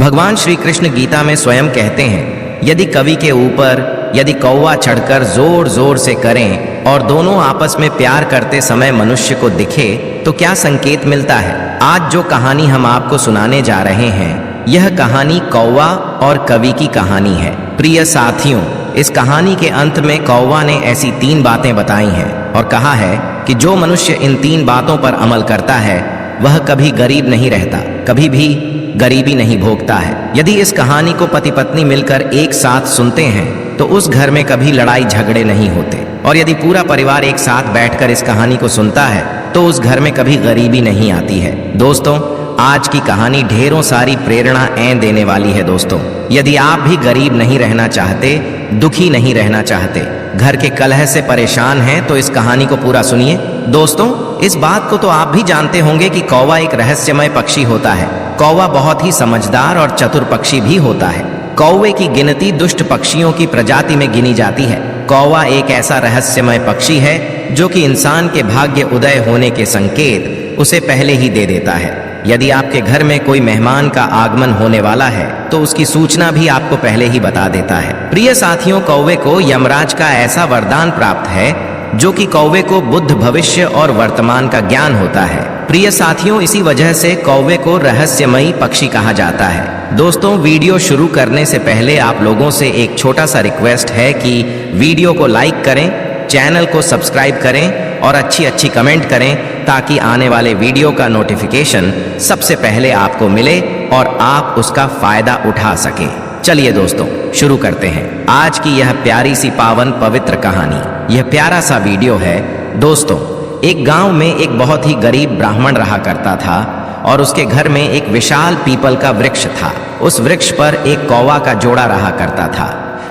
भगवान श्री कृष्ण गीता में स्वयं कहते हैं, यदि कवि के ऊपर यदि कौवा चढ़कर जोर जोर से करें और दोनों आपस में प्यार करते समय मनुष्य को दिखे तो क्या संकेत मिलता है। आज जो कहानी हम आपको सुनाने जा रहे हैं, यह कहानी कौवा और कवि की कहानी है। प्रिय साथियों, इस कहानी के अंत में कौवा ने ऐसी 3 बातें बताई हैं और कहा है कि जो मनुष्य इन 3 बातों पर अमल करता है वह कभी गरीब नहीं रहता, कभी भी गरीबी नहीं भोगता है। यदि इस कहानी को पति पत्नी मिलकर एक साथ सुनते हैं तो उस घर में कभी लड़ाई झगड़े नहीं होते, और यदि पूरा परिवार एक साथ बैठकर इस कहानी को सुनता है तो उस घर में कभी गरीबी नहीं आती है। दोस्तों, आज की कहानी ढेरों सारी प्रेरणाएं देने वाली है। दोस्तों, यदि आप भी गरीब नहीं रहना चाहते, दुखी नहीं रहना चाहते, घर के कलह से परेशान हैं, तो इस कहानी को पूरा सुनिए। दोस्तों, इस बात को तो आप भी जानते होंगे कि कौवा एक रहस्यमय पक्षी होता है। कौवा बहुत ही समझदार और चतुर पक्षी भी होता है। कौवे की गिनती दुष्ट पक्षियों की प्रजाति में गिनी जाती है। कौवा एक ऐसा रहस्यमय पक्षी है जो कि इंसान के भाग्य उदय होने के संकेत उसे पहले ही दे देता है। यदि आपके घर में कोई मेहमान का आगमन होने वाला है तो उसकी सूचना भी आपको पहले ही बता देता है। प्रिय साथियों, कौवे को यमराज का ऐसा वरदान प्राप्त है जो कि कौवे को बुद्ध, भविष्य और वर्तमान का ज्ञान होता है। प्रिय साथियों, इसी वजह से कौवे को रहस्यमयी पक्षी कहा जाता है। दोस्तों, वीडियो शुरू करने से पहले आप लोगों से एक छोटा सा रिक्वेस्ट है कि वीडियो को लाइक करें, चैनल को सब्सक्राइब करें और अच्छी कमेंट करें ताकि आने वाले वीडियो का नोटिफिकेशन सबसे पहले आपको मिले और आप उसका फायदा उठा सकें। चलिए दोस्तों, शुरू करते हैं आज की यह प्यारी सी पावन पवित्र कहानी। यह प्यारा सा वीडियो है। दोस्तों, एक गांव में एक बहुत ही गरीब ब्राह्मण रहा करता था और उसके घर में एक विशाल पीपल का वृक्ष था। उस वृक्ष पर एक कौवा का जोड़ा रहा करता था।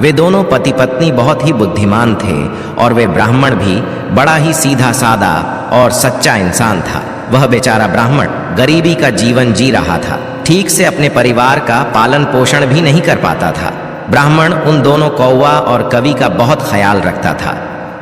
वे दोनों पति पत्नी बहुत ही बुद्धिमान थे और वे ब्राह्मण भी बड़ा ही सीधा सादा और सच्चा इंसान था। वह बेचारा ब्राह्मण गरीबी का जीवन जी रहा था, ठीक से अपने परिवार का पालन पोषण भी नहीं कर पाता था। ब्राह्मण उन दोनों कौवा और कवि का बहुत ख्याल रखता था।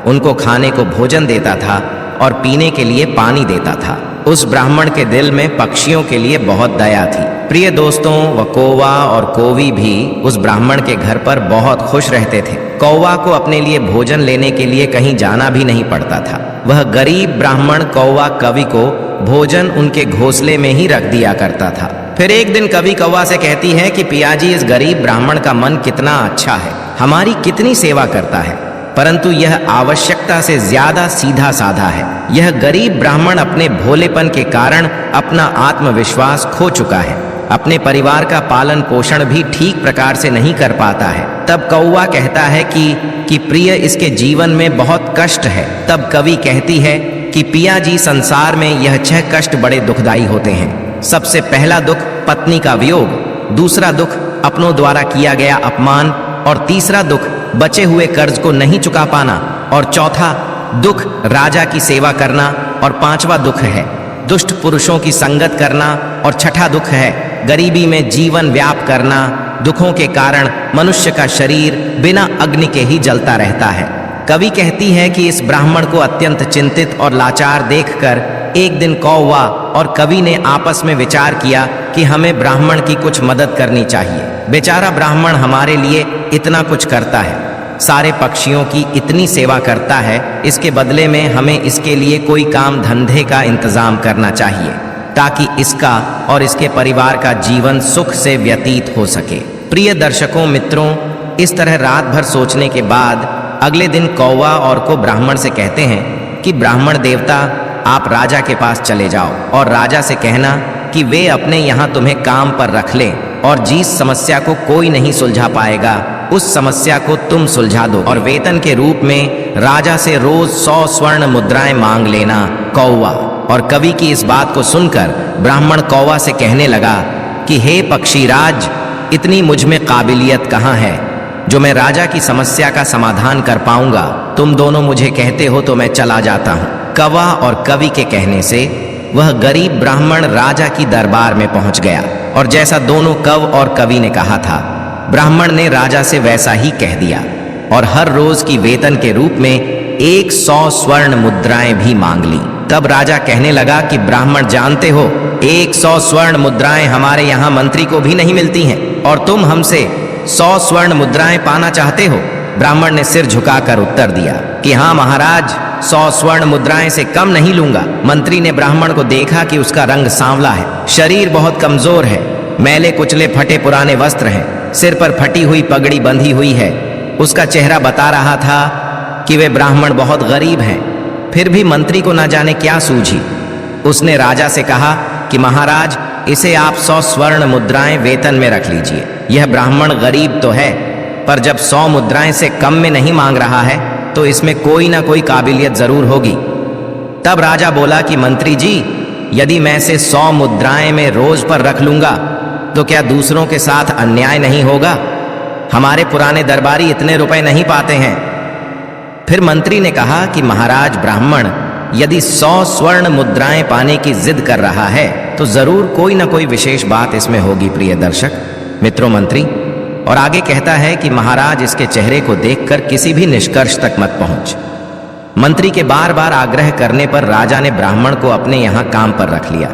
उनको खाने को भोजन देता था और पीने के लिए पानी देता था। उस ब्राह्मण के दिल में पक्षियों के लिए बहुत दया थी। प्रिय दोस्तों, वह कौवा और कौवी भी उस ब्राह्मण के घर पर बहुत खुश रहते थे। कौवा को अपने लिए भोजन लेने के लिए कहीं जाना भी नहीं पड़ता था। वह गरीब ब्राह्मण कौवा कवि को भोजन उनके घोंसले में ही रख दिया करता था। फिर एक दिन कवि कौवा से कहती है कि पियाजी, इस गरीब ब्राह्मण का मन कितना अच्छा है, हमारी कितनी सेवा करता है, परंतु यह आवश्यकता से ज्यादा सीधा साधा है। यह गरीब ब्राह्मण अपने भोलेपन के कारण अपना आत्मविश्वास खो चुका है, अपने परिवार का पालन पोषण भी ठीक प्रकार से नहीं कर पाता है। तब कौवा कहता है कि प्रिय, इसके जीवन में बहुत कष्ट है। तब कवि कहती है कि पियाजी, संसार में यह 6 कष्ट बड़े दुखदाई होते हैं। सबसे पहला दुख पत्नी का वियोग, दूसरा दुख अपनों द्वारा किया गया अपमान, और तीसरा दुख बचे हुए कर्ज को नहीं चुका पाना, और चौथा दुख राजा की सेवा करना, और 5वां दुख है दुष्ट पुरुषों की संगत करना, और छठा दुख है गरीबी में जीवन व्याप करना। दुखों के कारण मनुष्य का शरीर बिना अग्नि के ही जलता रहता है। कवि कहती है कि इस ब्राह्मण को अत्यंत चिंतित और लाचार देखकर एक दिन कौवा और कवि ने आपस में विचार किया कि हमें ब्राह्मण की कुछ मदद करनी चाहिए। बेचारा ब्राह्मण हमारे लिए इतना कुछ करता है, सारे पक्षियों की इतनी सेवा करता है, इसके बदले में हमें इसके लिए कोई काम धंधे का इंतजाम करना चाहिए ताकि इसका और इसके परिवार का जीवन सुख से व्यतीत हो सके। प्रिय दर्शकों, मित्रों, इस तरह रात भर सोचने के बाद अगले दिन कौवा और को ब्राह्मण से कहते हैं कि ब्राह्मण देवता, आप राजा के पास चले जाओ और राजा से कहना कि वे अपने यहाँ तुम्हें काम पर रख लें, और जिस समस्या को कोई नहीं सुलझा पाएगा उस समस्या को तुम सुलझा दो, और वेतन के रूप में राजा से रोज 100 स्वर्ण मुद्राएं मांग लेना। कौवा और कवि की इस बात को सुनकर ब्राह्मण कौवा से कहने लगा कि हे पक्षीराज, इतनी मुझ में काबिलियत कहाँ है जो मैं राजा की समस्या का समाधान कर पाऊंगा। तुम दोनों मुझे कहते हो तो मैं चला जाता हूँ। कौवा और कवि के कहने से वह गरीब ब्राह्मण राजा की दरबार में पहुंच गया, और जैसा दोनों कव और कवि ने कहा था, ब्राह्मण ने राजा से वैसा ही कह दिया और हर रोज की वेतन के रूप में 100 स्वर्ण मुद्राएं भी मांग ली। तब राजा कहने लगा कि ब्राह्मण, जानते हो 100 स्वर्ण मुद्राएं हमारे यहाँ मंत्री को भी नहीं मिलती हैं और तुम हमसे 100 स्वर्ण मुद्राएं पाना चाहते हो। ब्राह्मण ने सिर झुकाकर उत्तर दिया कि हाँ महाराज, 100 स्वर्ण मुद्राएं से कम नहीं लूंगा। मंत्री ने ब्राह्मण को देखा कि उसका रंग सांवला है, शरीर बहुत कमजोर है, मैले कुचले फटे पुराने वस्त्र हैं, सिर पर फटी हुई पगड़ी बंधी हुई है। उसका चेहरा बता रहा था कि वे ब्राह्मण बहुत गरीब हैं। फिर भी मंत्री को न जाने क्या सूझी। उसने राजा से कहा कि महाराज, इसे आप 100 स्वर्ण मुद्राएं वेतन में रख लीजिए। यह ब्राह्मण गरीब तो है, पर जब 100 मुद्राएं से कम में नहीं मांग रहा है तो इसमें कोई ना कोई काबिलियत जरूर होगी। तब राजा बोला कि मंत्री जी, यदि मैं इसे 100 मुद्राएं में रोज पर रख लूंगा तो क्या दूसरों के साथ अन्याय नहीं होगा? हमारे पुराने दरबारी इतने रुपए नहीं पाते हैं। फिर मंत्री ने कहा कि महाराज, ब्राह्मण यदि 100 स्वर्ण मुद्राएं पाने की जिद कर रहा है तो जरूर कोई ना कोई विशेष बात इसमें होगी। प्रिय दर्शक मित्रों, मंत्री और आगे कहता है कि महाराज, इसके चेहरे को देखकर किसी भी निष्कर्ष तक मत पहुंच। मंत्री के बार बार आग्रह करने पर राजा ने ब्राह्मण को अपने यहां काम पर रख लिया।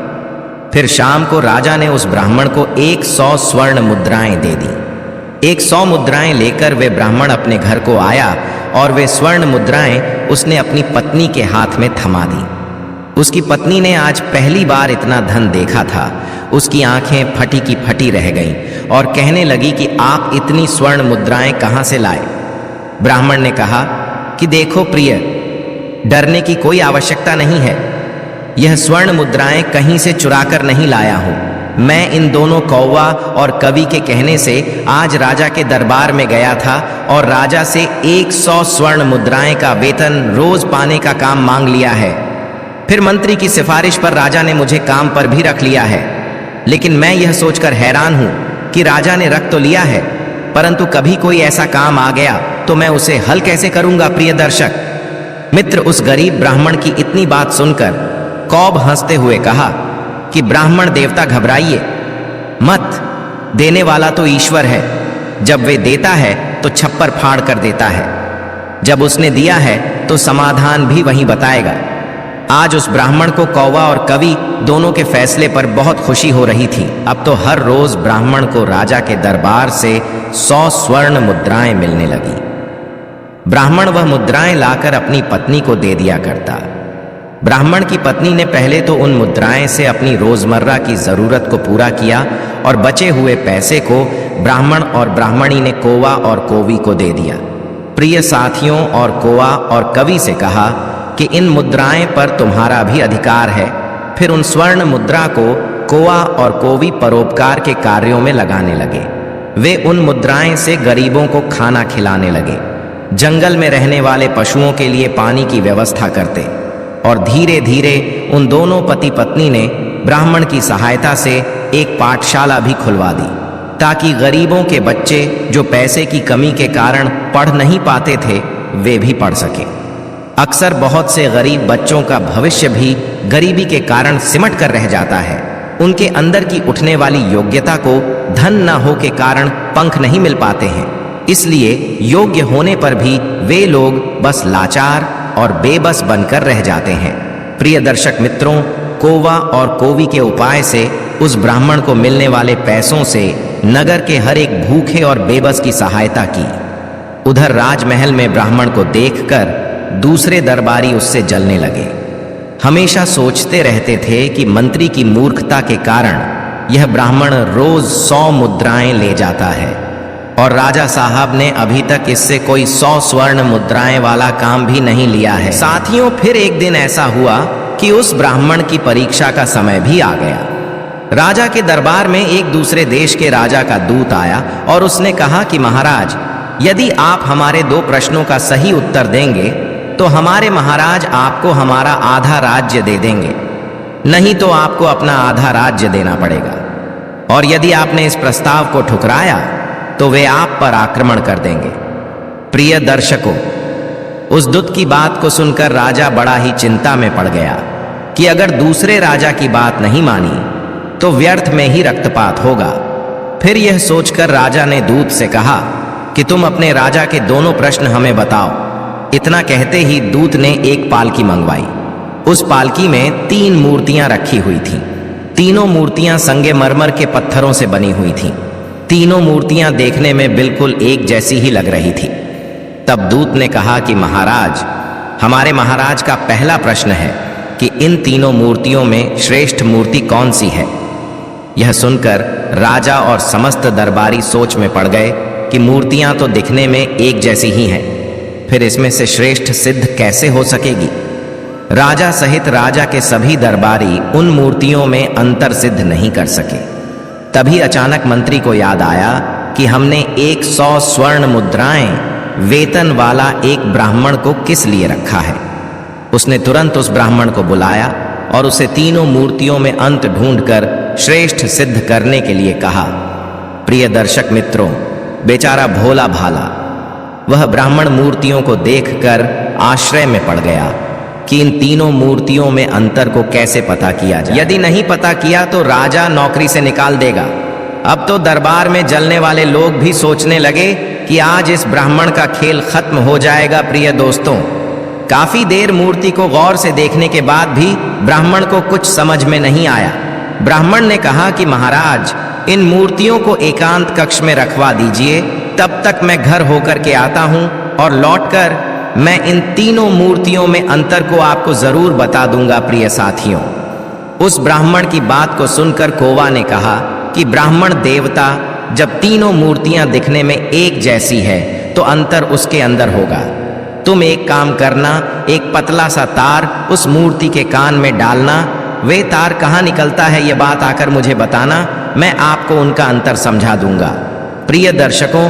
फिर शाम को राजा ने उस ब्राह्मण को 100 स्वर्ण मुद्राएं दे दी। 100 मुद्राएं लेकर वे ब्राह्मण अपने घर को आया और वे स्वर्ण मुद्राएं उसने अपनी पत्नी के हाथ में थमा दी। उसकी पत्नी ने आज पहली बार इतना धन देखा था। उसकी आंखें फटी की फटी रह गईं और कहने लगी कि आप इतनी स्वर्ण मुद्राएं कहां से लाए? ब्राह्मण ने कहा कि देखो प्रिय, डरने की कोई आवश्यकता नहीं है। यह स्वर्ण मुद्राएं कहीं से चुराकर नहीं लाया हूं। मैं इन दोनों कौवा और कवि के कहने से आज राजा के दरबार में गया था और राजा से 100 स्वर्ण मुद्राएं का वेतन रोज पाने का काम मांग लिया है। फिर मंत्री की सिफारिश पर राजा ने मुझे काम पर भी रख लिया है। लेकिन मैं यह सोचकर हैरान हूं कि राजा ने रख तो लिया है, परंतु कभी कोई ऐसा काम आ गया तो मैं उसे हल कैसे करूंगा? प्रिय दर्शक मित्र, उस गरीब ब्राह्मण की इतनी बात सुनकर कौब हंसते हुए कहा कि ब्राह्मण देवता, घबराइए मत, देने वाला तो ईश्वर है। जब वे देता है तो छप्पर फाड़ कर देता है, जब उसने दिया है तो समाधान भी वहीं बताएगा। आज उस ब्राह्मण को कौवा और कवि दोनों के फैसले पर बहुत खुशी हो रही थी। अब तो हर रोज ब्राह्मण को राजा के दरबार से 100 स्वर्ण मुद्राएं मिलने लगी। ब्राह्मण वह मुद्राएं लाकर अपनी पत्नी को दे दिया करता। ब्राह्मण की पत्नी ने पहले तो उन मुद्राएं से अपनी रोजमर्रा की जरूरत को पूरा किया और बचे हुए पैसे को ब्राह्मण और ब्राह्मणी ने कौवा और कौवी को दे दिया। प्रिय साथियों, और कौवा और कवि से कहा कि इन मुद्राएं पर तुम्हारा भी अधिकार है। फिर उन स्वर्ण मुद्रा को कौवा और कौवी परोपकार के कार्यों में लगाने लगे। वे उन मुद्राएं से गरीबों को खाना खिलाने लगे, जंगल में रहने वाले पशुओं के लिए पानी की व्यवस्था करते और धीरे धीरे उन दोनों पति पत्नी ने ब्राह्मण की सहायता से एक पाठशाला भी खुलवा दी, ताकि गरीबों के बच्चे जो पैसे की कमी के कारण पढ़ नहीं पाते थे वे भी पढ़ सके। अक्सर बहुत से गरीब बच्चों का भविष्य भी गरीबी के कारण सिमट कर रह जाता है। उनके अंदर की उठने वाली योग्यता को धन न हो के कारण पंख नहीं मिल पाते हैं, इसलिए योग्य होने पर भी वे लोग बस लाचार और बेबस बनकर रह जाते हैं। प्रिय दर्शक मित्रों, कौवा और कौवी के उपाय से उस ब्राह्मण को मिलने वाले पैसों से नगर के हर एक भूखे और बेबस की सहायता की। उधर राजमहल में ब्राह्मण को देखकर दूसरे दरबारी उससे जलने लगे। हमेशा सोचते रहते थे कि मंत्री की मूर्खता के कारण यह ब्राह्मण रोज 100 मुद्राएं ले जाता है और राजा साहब ने अभी तक इससे कोई 100 स्वर्ण मुद्राएं वाला काम भी नहीं लिया है। साथियों, फिर एक दिन ऐसा हुआ कि उस ब्राह्मण की परीक्षा का समय भी आ गया। राजा के दरबार में एक दूसरे देश के राजा का दूत आया और उसने कहा कि महाराज, यदि आप हमारे 2 प्रश्नों का सही उत्तर देंगे तो हमारे महाराज आपको हमारा आधा राज्य दे देंगे, नहीं तो आपको अपना आधा राज्य देना पड़ेगा। और यदि आपने इस प्रस्ताव को ठुकराया तो वे आप पर आक्रमण कर देंगे। प्रिय दर्शकों, उस दूत की बात को सुनकर राजा बड़ा ही चिंता में पड़ गया कि अगर दूसरे राजा की बात नहीं मानी तो व्यर्थ में ही रक्तपात होगा। फिर यह सोचकर राजा ने दूत से कहा कि तुम अपने राजा के दोनों प्रश्न हमें बताओ। इतना कहते ही दूत ने एक पालकी मंगवाई। उस पालकी में 3 मूर्तियां रखी हुई थीं। तीनों मूर्तियां संगमरमर के पत्थरों से बनी हुई थीं। तीनों मूर्तियां देखने में बिल्कुल एक जैसी ही लग रही थी। तब दूत ने कहा कि महाराज, हमारे महाराज का पहला प्रश्न है कि इन तीनों मूर्तियों में श्रेष्ठ मूर्ति कौन सी है। यह सुनकर राजा और समस्त दरबारी सोच में पड़ गए कि मूर्तियां तो दिखने में एक जैसी ही हैं, फिर इसमें से श्रेष्ठ सिद्ध कैसे हो सकेगी। राजा सहित राजा के सभी दरबारी उन मूर्तियों में अंतर सिद्ध नहीं कर सके। तभी अचानक मंत्री को याद आया कि हमने 100 स्वर्ण मुद्राएं वेतन वाला एक ब्राह्मण को किस लिए रखा है। उसने तुरंत उस ब्राह्मण को बुलाया और उसे तीनों मूर्तियों में अंत ढूंढकर श्रेष्ठ सिद्ध करने के लिए कहा। प्रिय दर्शक मित्रों, बेचारा भोला भाला वह ब्राह्मण मूर्तियों को देखकर आश्चर्य में पड़ गया कि इन तीनों मूर्तियों में अंतर को कैसे पता किया जाए। यदि नहीं पता किया तो राजा नौकरी से निकाल देगा। अब तो दरबार में जलने वाले लोग भी सोचने लगे कि आज इस ब्राह्मण का खेल खत्म हो जाएगा। प्रिय दोस्तों, काफी देर मूर्ति को गौर से देखने के बाद भी ब्राह्मण को कुछ समझ में नहीं आया। ब्राह्मण ने कहा कि महाराज, इन मूर्तियों को एकांत कक्ष में रखवा दीजिए, तब तक मैं घर होकर के आता हूं और लौटकर मैं इन तीनों मूर्तियों में अंतर को आपको जरूर बता दूंगा। प्रिय साथियों, उस ब्राह्मण की बात को सुनकर कौवा ने कहा कि ब्राह्मण देवता, जब तीनों मूर्तियां दिखने में एक जैसी है तो अंतर उसके अंदर होगा। तुम एक काम करना, एक पतला सा तार उस मूर्ति के कान में डालना। वे तार कहाँ निकलता है ये बात आकर मुझे बताना, मैं आपको उनका अंतर समझा दूंगा। प्रिय दर्शकों,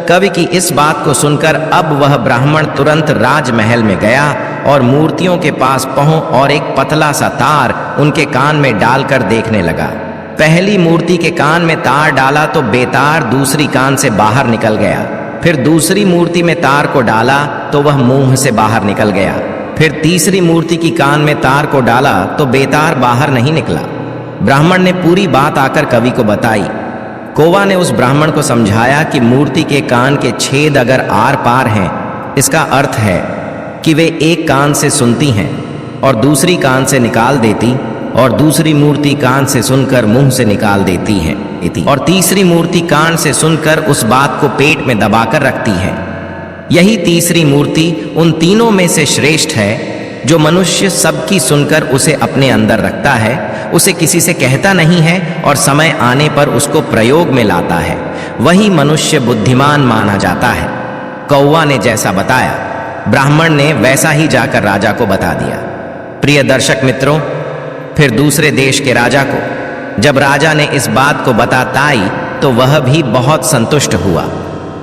कवि की इस बात को सुनकर अब वह ब्राह्मण तुरंत राजमहल में गया और मूर्तियों के पास पहुंच और एक पतला सा तार उनके कान में डालकर देखने लगा। पहली मूर्ति के कान में तार डाला तो बेतार दूसरी कान से बाहर निकल गया। फिर दूसरी मूर्ति में तार को डाला तो वह मुंह से बाहर निकल गया। फिर तीसरी मूर्ति की कान में तार को डाला तो बेतार बाहर नहीं निकला। ब्राह्मण ने पूरी बात आकर कवि को बताई। कौवा ने उस ब्राह्मण को समझाया कि मूर्ति के कान के छेद अगर आर पार हैं, इसका अर्थ है कि वे एक कान से सुनती हैं और दूसरी कान से निकाल देती, और दूसरी मूर्ति कान से सुनकर मुंह से निकाल देती है, और तीसरी मूर्ति कान से सुनकर उस बात को पेट में दबाकर रखती है। यही तीसरी मूर्ति उन तीनों में से श्रेष्ठ है जो मनुष्य सबकी सुनकर उसे अपने अंदर रखता है, उसे किसी से कहता नहीं है और समय आने पर उसको प्रयोग में लाता है। वही मनुष्य बुद्धिमान माना जाता है। कौवा ने जैसा बताया, ब्राह्मण ने वैसा ही जाकर राजा को बता दिया। प्रिय दर्शक मित्रों, फिर दूसरे देश के राजा को जब राजा ने इस बात को बताई तो वह भी बहुत संतुष्ट हुआ।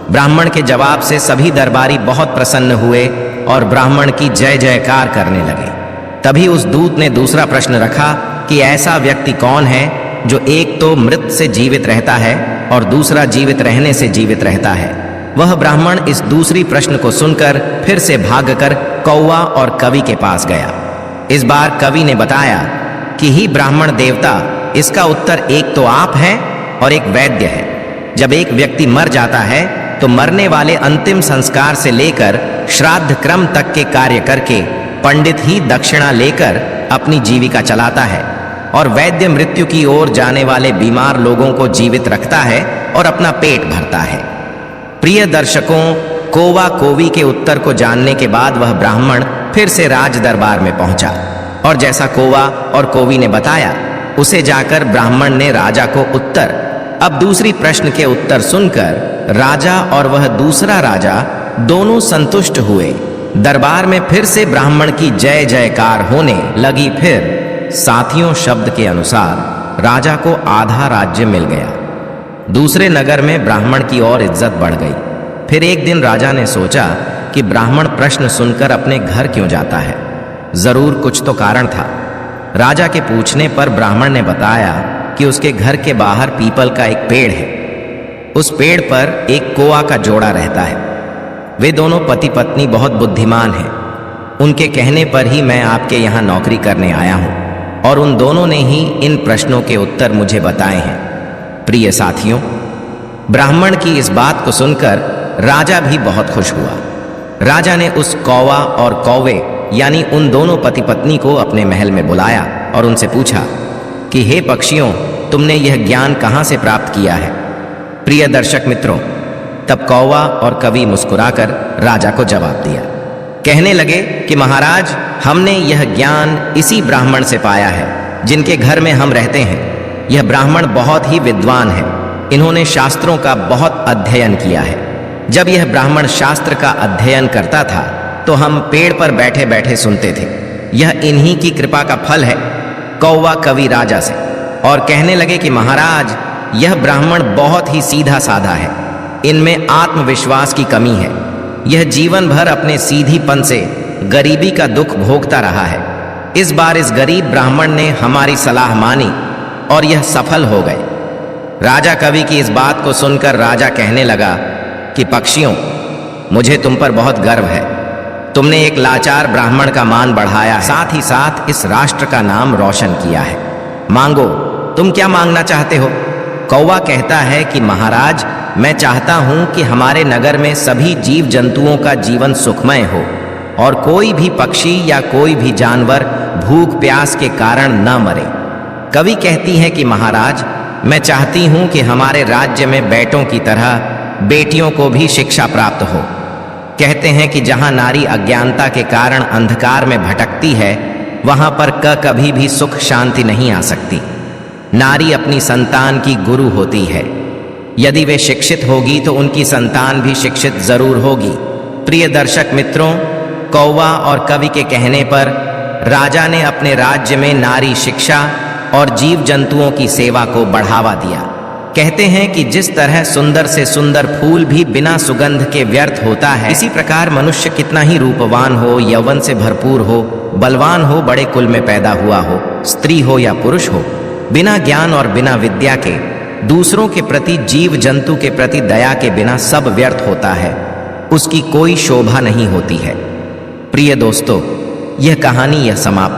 ब्राह्मण के जवाब से सभी दरबारी बहुत प्रसन्न हुए और ब्राह्मण की जय जयकार करने लगे। तभी उस दूत ने दूसरा प्रश्न रखा कि ऐसा व्यक्ति कौन है जो एक तो मृत से जीवित रहता है और दूसरा जीवित रहने से जीवित रहता है। वह ब्राह्मण इस दूसरी प्रश्न को सुनकर फिर से भागकर कौवा और कवि के पास गया। इस बार कवि ने बताया कि ही ब्राह्मण देवता, इसका उत्तर एक तो आप हैं और एक वैद्य है। जब एक व्यक्ति मर जाता है तो मरने वाले अंतिम संस्कार से लेकर श्राद्ध क्रम तक के कार्य करके पंडित ही दक्षिणा लेकर अपनी जीविका चलाता है, और वैद्य मृत्यु की ओर जाने वाले बीमार लोगों को जीवित रखता है और अपना पेट भरता है। प्रिय दर्शकों, कौवा कौवी के उत्तर को जानने के बाद वह ब्राह्मण फिर से राज दरबार में पहुंचा और जैसा कौवा और कौवी ने बताया उसे जाकर ब्राह्मण ने राजा को उत्तर। अब दूसरी प्रश्न के उत्तर सुनकर राजा और वह दूसरा राजा दोनों संतुष्ट हुए। दरबार में फिर से ब्राह्मण की जय जयकार होने लगी। फिर साथियों शब्द के अनुसार राजा को आधा राज्य मिल गया। दूसरे नगर में ब्राह्मण की और इज्जत बढ़ गई। फिर एक दिन राजा ने सोचा कि ब्राह्मण प्रश्न सुनकर अपने घर क्यों जाता है, जरूर कुछ तो कारण था। राजा के पूछने पर ब्राह्मण ने बताया कि उसके घर के बाहर पीपल का एक पेड़ है। उस पेड़ पर एक कौवा का जोड़ा रहता है। वे दोनों पति पत्नी बहुत बुद्धिमान हैं। उनके कहने पर ही मैं आपके यहाँ नौकरी करने आया हूँ और उन दोनों ने ही इन प्रश्नों के उत्तर मुझे बताए हैं। प्रिय साथियों, ब्राह्मण की इस बात को सुनकर राजा भी बहुत खुश हुआ। राजा ने उस कौवा और कौवे यानी उन दोनों पति पत्नी को अपने महल में बुलाया और उनसे पूछा कि हे पक्षियों, तुमने यह ज्ञान कहाँ से प्राप्त किया है? प्रिय दर्शक मित्रों, तब कौवा और कवि मुस्कुराकर राजा को जवाब दिया। कहने लगे कि महाराज, हमने यह ज्ञान इसी ब्राह्मण से पाया है जिनके घर में हम रहते हैं। यह ब्राह्मण बहुत ही विद्वान है। इन्होंने शास्त्रों का बहुत अध्ययन किया है। जब यह ब्राह्मण शास्त्र का अध्ययन करता था तो हम पेड़ पर बैठे बैठे सुनते थे। यह इन्हीं की कृपा का फल है। कौवा कवि राजा से और कहने लगे कि महाराज, यह ब्राह्मण बहुत ही सीधा साधा है। इनमें आत्मविश्वास की कमी है। यह जीवन भर अपने सीधीपन से गरीबी का दुख भोगता रहा है। इस बार इस गरीब ब्राह्मण ने हमारी सलाह मानी और यह सफल हो गए। राजा कवि की इस बात को सुनकर राजा कहने लगा कि पक्षियों, मुझे तुम पर बहुत गर्व है। तुमने एक लाचार ब्राह्मण का मान बढ़ाया, साथ ही साथ इस राष्ट्र का नाम रोशन किया है। मांगो, तुम क्या मांगना चाहते हो? कौवा कहता है कि महाराज, मैं चाहता हूं कि हमारे नगर में सभी जीव जंतुओं का जीवन सुखमय हो और कोई भी पक्षी या कोई भी जानवर भूख प्यास के कारण न मरे। कवि कहती हैं कि महाराज, मैं चाहती हूं कि हमारे राज्य में बेटों की तरह बेटियों को भी शिक्षा प्राप्त हो। कहते हैं कि जहां नारी अज्ञानता के कारण अंधकार में भटकती है, वहां पर कभी भी सुख शांति नहीं आ सकती। नारी अपनी संतान की गुरु होती है। यदि वे शिक्षित होगी तो उनकी संतान भी शिक्षित जरूर होगी। प्रिय दर्शक मित्रों, कौवा और कवि के कहने पर राजा ने अपने राज्य में नारी शिक्षा और जीव जंतुओं की सेवा को बढ़ावा दिया। कहते हैं कि जिस तरह सुंदर से सुंदर फूल भी बिना सुगंध के व्यर्थ होता है, इसी प्रकार मनुष्य कितना ही रूपवान हो, यौवन से भरपूर हो, बलवान हो, बड़े कुल में पैदा हुआ हो, स्त्री हो या पुरुष हो, बिना ज्ञान और बिना विद्या के दूसरों के प्रति, जीव जंतु के प्रति दया के बिना सब व्यर्थ होता है। उसकी कोई शोभा नहीं होती है। प्रिय दोस्तों, यह कहानी समाप्त